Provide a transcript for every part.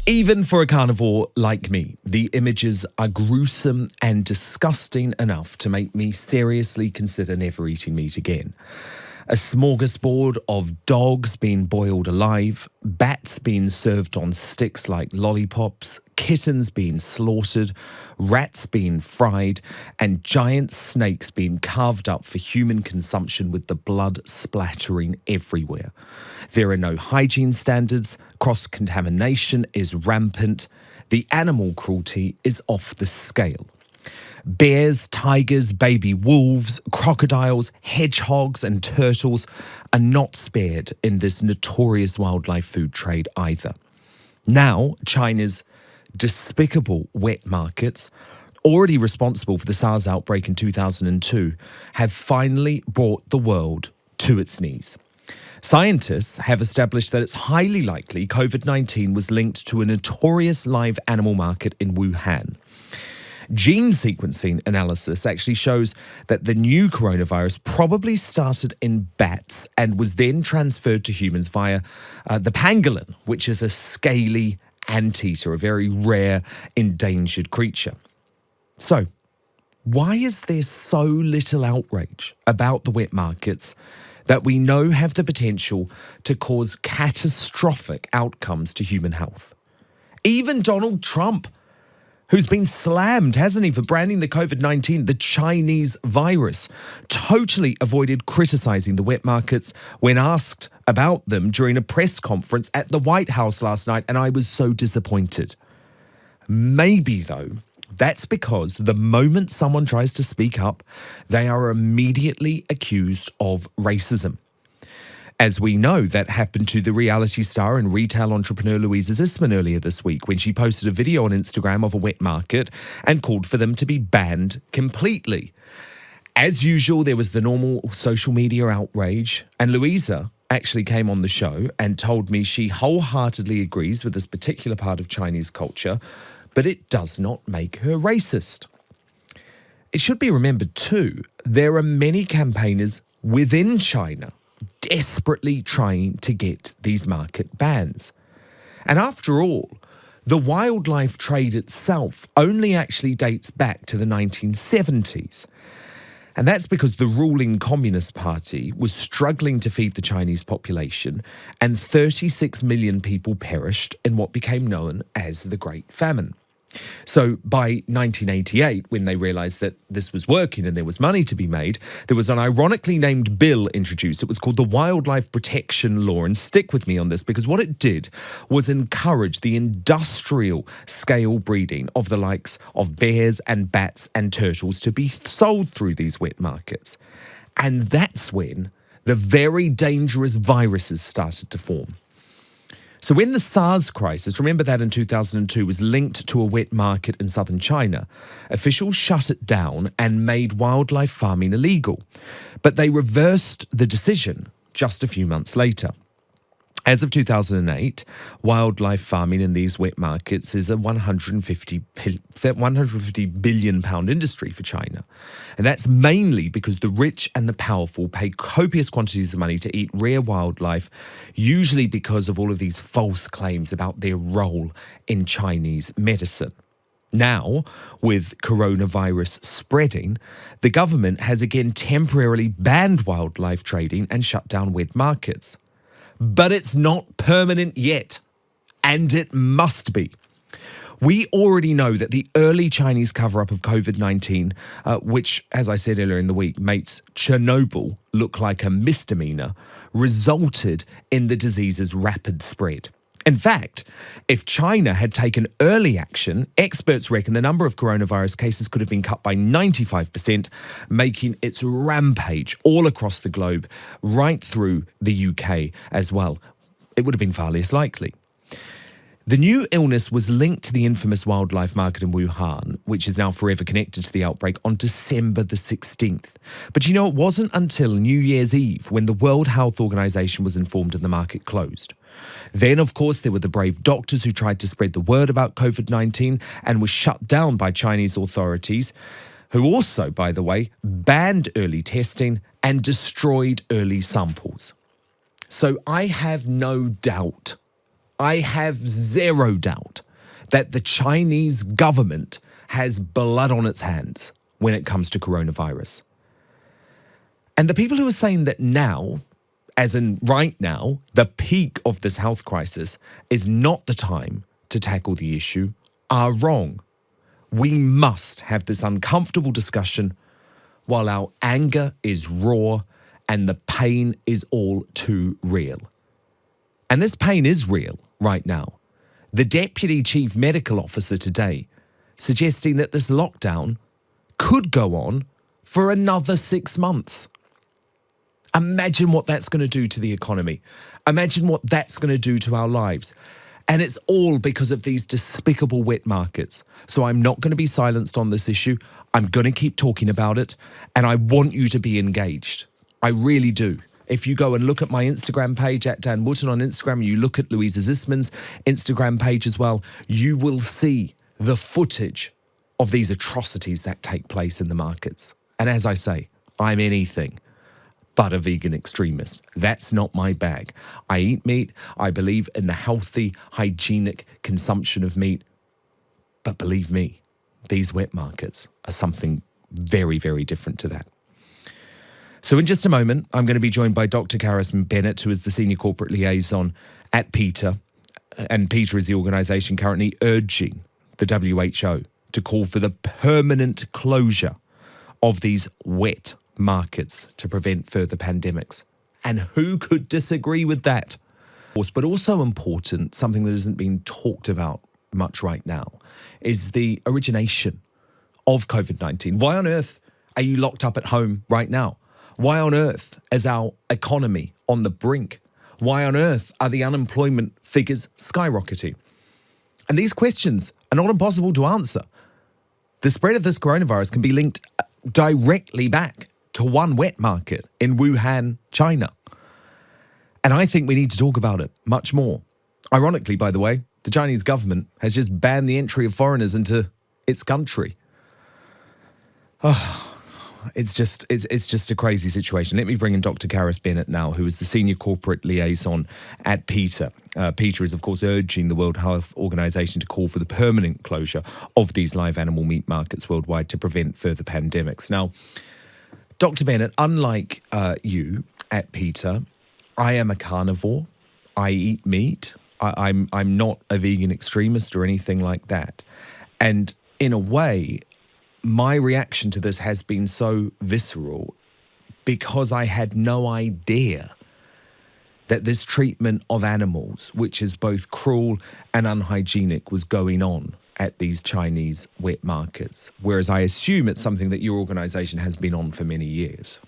Even for a carnivore like me, the images are gruesome and disgusting enough to make me seriously consider never eating meat again. A smorgasbord of dogs being boiled alive, bats being served on sticks like lollipops, kittens being slaughtered, rats being fried, and giant snakes being carved up for human consumption with the blood splattering everywhere. There are no hygiene standards, cross-contamination is rampant, the animal cruelty is off the scale. Bears, tigers, baby wolves, crocodiles, hedgehogs and turtles are not spared in this notorious wildlife food trade either. Now, China's despicable wet markets, already responsible for the SARS outbreak in 2002, have finally brought the world to its knees. Scientists have established that it's highly likely COVID-19 was linked to a notorious live animal market in Wuhan. Gene sequencing analysis actually shows that the new coronavirus probably started in bats and was then transferred to humans via the pangolin, which is a scaly anteater, a very rare endangered creature. So, why is there so little outrage about the wet markets that we know have the potential to cause catastrophic outcomes to human health? Even Donald Trump, who's been slammed, hasn't he, for branding the COVID-19 the Chinese virus, totally avoided criticising the wet markets when asked about them during a press conference at the White House last night, and I was so disappointed. Maybe, though, that's because the moment someone tries to speak up, they are immediately accused of racism. As we know, that happened to the reality star and retail entrepreneur Louisa Zisman earlier this week when she posted a video on Instagram of a wet market and called for them to be banned completely. As usual, there was the normal social media outrage, and Louisa actually came on the show and told me she wholeheartedly agrees with this particular part of Chinese culture, but it does not make her racist. It should be remembered too, there are many campaigners within China desperately trying to get these market bans. And after all, the wildlife trade itself only actually dates back to the 1970s. And that's because the ruling Communist Party was struggling to feed the Chinese population, and 36 million people perished in what became known as the Great Famine. So by 1988, when they realised that this was working and there was money to be made, there was an ironically named bill introduced. It was called the Wildlife Protection Law. And stick with me on this, because what it did was encourage the industrial scale breeding of the likes of bears and bats and turtles to be sold through these wet markets. And that's when the very dangerous viruses started to form. So when the SARS crisis, remember that in 2002, was linked to a wet market in southern China, officials shut it down and made wildlife farming illegal. But they reversed the decision just a few months later. As of 2008, wildlife farming in these wet markets is a £150 billion industry for China. And that's mainly because the rich and the powerful pay copious quantities of money to eat rare wildlife, usually because of all of these false claims about their role in Chinese medicine. Now, with coronavirus spreading, the government has again temporarily banned wildlife trading and shut down wet markets. But it's not permanent yet, and it must be. We already know that the early Chinese cover-up of COVID-19, which, as I said earlier in the week, makes Chernobyl look like a misdemeanor, resulted in the disease's rapid spread. In fact, if China had taken early action, experts reckon the number of coronavirus cases could have been cut by 95%, making its rampage all across the globe, right through the UK as well. It would have been far less likely. The new illness was linked to the infamous wildlife market in Wuhan, which is now forever connected to the outbreak, on December the 16th. But you know, it wasn't until New Year's Eve when the World Health Organization was informed and the market closed. Then, of course, there were the brave doctors who tried to spread the word about COVID-19 and were shut down by Chinese authorities, who also, by the way, banned early testing and destroyed early samples. So I have no doubt, I have zero doubt, that the Chinese government has blood on its hands when it comes to coronavirus. And the people who are saying that now, as in right now, the peak of this health crisis is not the time to tackle the issue, are wrong. We must have this uncomfortable discussion while our anger is raw and the pain is all too real. And this pain is real right now. The Deputy Chief Medical Officer today suggesting that this lockdown could go on for another 6 months. Imagine what that's going to do to the economy. Imagine what that's going to do to our lives. And it's all because of these despicable wet markets. So I'm not going to be silenced on this issue. I'm going to keep talking about it. And I want you to be engaged. I really do. If you go and look at my Instagram page at Dan Wootton on Instagram, you look at Louisa Zisman's Instagram page as well, you will see the footage of these atrocities that take place in the markets. And as I say, I'm anything but a vegan extremist. That's not my bag. I eat meat. I believe in the healthy, hygienic consumption of meat. But believe me, these wet markets are something very, very different to that. So in just a moment, I'm going to be joined by Dr. Carys Bennett, who is the Senior Corporate Liaison at PETA. And PETA is the organisation currently urging the WHO to call for the permanent closure of these wet markets to prevent further pandemics. And who could disagree with that? But also important, something that isn't being talked about much right now, is the origination of COVID-19. Why on earth are you locked up at home right now? Why on earth is our economy on the brink? Why on earth are the unemployment figures skyrocketing? And these questions are not impossible to answer. The spread of this coronavirus can be linked directly back to one wet market in Wuhan, China. And I think we need to talk about it much more. Ironically, by the way, the Chinese government has just banned the entry of foreigners into its country. It's just a crazy situation. Let me bring in Dr. Carys Bennett now, who is the Senior Corporate Liaison at PETA. PETA is, of course, urging the World Health Organization to call for the permanent closure of these live animal meat markets worldwide to prevent further pandemics. Now, Dr. Bennett, unlike you at PETA, I am a carnivore. I eat meat. I'm not a vegan extremist or anything like that. And in a way, my reaction to this has been so visceral because I had no idea that this treatment of animals, which is both cruel and unhygienic, was going on at these Chinese wet markets, whereas I assume it's something that your organisation has been on for many years.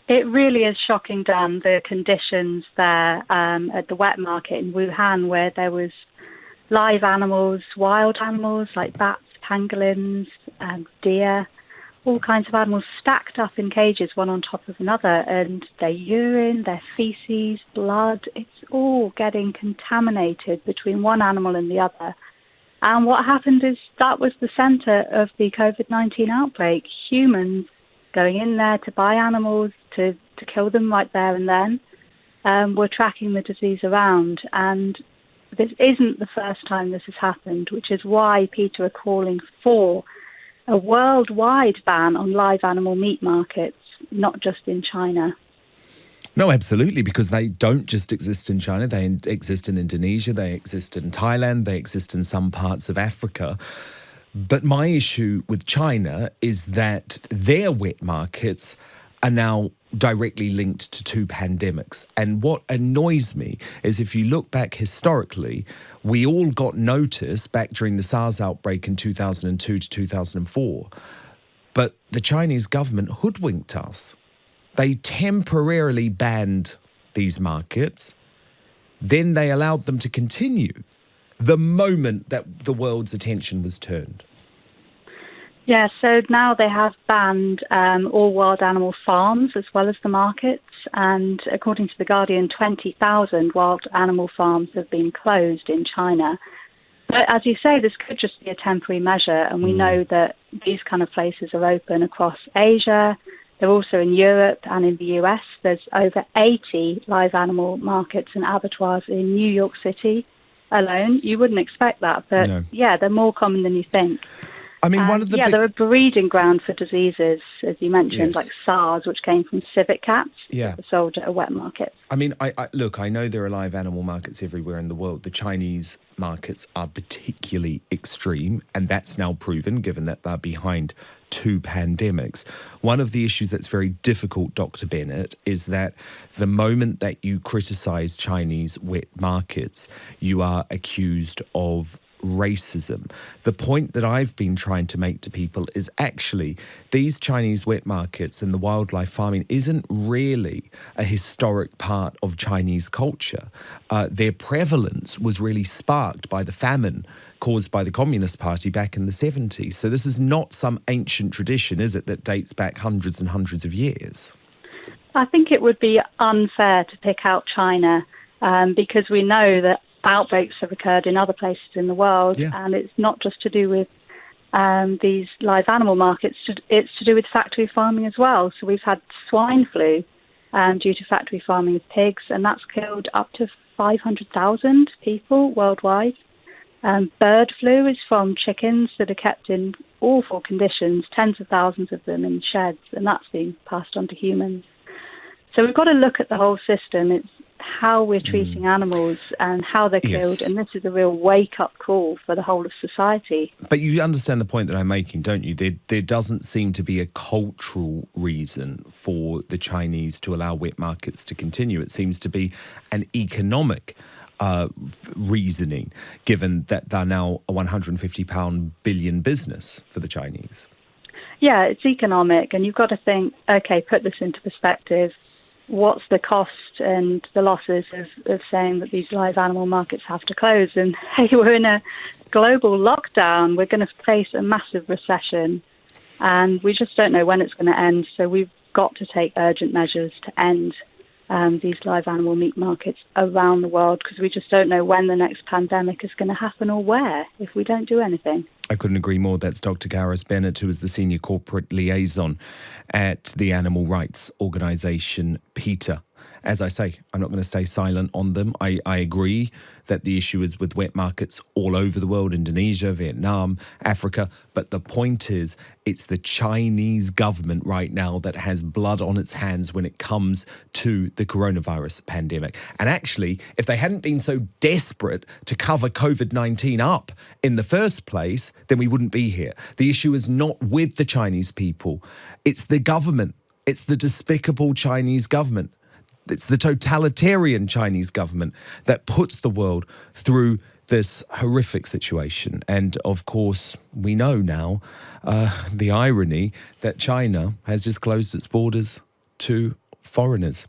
It really is shocking, Dan, the conditions there at the wet market in Wuhan, where there was live animals, wild animals like bats, pangolins, deer, all kinds of animals stacked up in cages, one on top of another, and their urine, their feces, blood, it's all getting contaminated between one animal and the other. And what happened is that was the centre of the COVID-19 outbreak. Humans going in there to buy animals, to kill them right there and then, were tracking the disease around. And this isn't the first time this has happened, which is why PETA are calling for a worldwide ban on live animal meat markets, not just in China. No, absolutely, because they don't just exist in China. They exist in Indonesia, they exist in Thailand, they exist in some parts of Africa. But my issue with China is that their wet markets are now directly linked to two pandemics. And what annoys me is if you look back historically, we all got notice back during the SARS outbreak in 2002 to 2004. But the Chinese government hoodwinked us. They temporarily banned these markets. Then they allowed them to continue the moment that the world's attention was turned. Yeah, so now they have banned all wild animal farms as well as the markets. And according to The Guardian, 20,000 wild animal farms have been closed in China. But as you say, this could just be a temporary measure. And we know that these kind of places are open across Asia. They're also in Europe and in the US. There's over 80 live animal markets and abattoirs in New York City, alone, you wouldn't expect that. But No. yeah, they're more common than you think. I mean, one of the they're a breeding ground for diseases, as you mentioned, Yes. like SARS, which came from civet cats Yeah. that were sold at a wet market. I mean, look, I know there are live animal markets everywhere in the world. The Chinese markets are particularly extreme, and that's now proven, given that they're behind 2 pandemics. One of the issues that's very difficult, Dr. Bennett, is that the moment that you criticise Chinese wet markets, you are accused of racism. The point that I've been trying to make to people is actually these Chinese wet markets and the wildlife farming isn't really a historic part of Chinese culture. Their prevalence was really sparked by the famine caused by the Communist Party back in the 70s. So this is not some ancient tradition, is it, that dates back hundreds and hundreds of years? I think it would be unfair to pick out China because we know that outbreaks have occurred in other places in the world, and it's not just to do with these live animal markets, it's to do with factory farming as well. So we've had swine flu due to factory farming of pigs, and that's killed up to 500,000 people worldwide. Bird flu is from chickens that are kept in awful conditions, tens of thousands of them in sheds, and that's being passed on to humans. So we've got to look at the whole system. It's how we're treating animals and how they're killed, and this is a real wake-up call for the whole of society. But you understand the point that I'm making, don't you? There doesn't seem to be a cultural reason for the Chinese to allow wet markets to continue. It seems to be an economic reasoning, given that they're now a £150 billion business for the Chinese. Yeah, it's economic, and you've got to think, okay, put this into perspective. What's the cost and the losses of saying that these live animal markets have to close? And hey, we're in a global lockdown. We're going to face a massive recession, and we just don't know when it's going to end. So we've got to take urgent measures to end these live animal meat markets around the world, because we just don't know when the next pandemic is going to happen or where if we don't do anything. I couldn't agree more. That's Dr. Carys Bennett, who is the Senior Corporate Liaison at the animal rights organisation PETA. As I say, I'm not going to stay silent on them. I agree that the issue is with wet markets all over the world, Indonesia, Vietnam, Africa. But the point is, it's the Chinese government right now that has blood on its hands when it comes to the coronavirus pandemic. And actually, if they hadn't been so desperate to cover COVID-19 up in the first place, then we wouldn't be here. The issue is not with the Chinese people. It's the government. It's the despicable Chinese government. It's the totalitarian Chinese government that puts the world through this horrific situation. And of course, we know now the irony that China has just closed its borders to foreigners.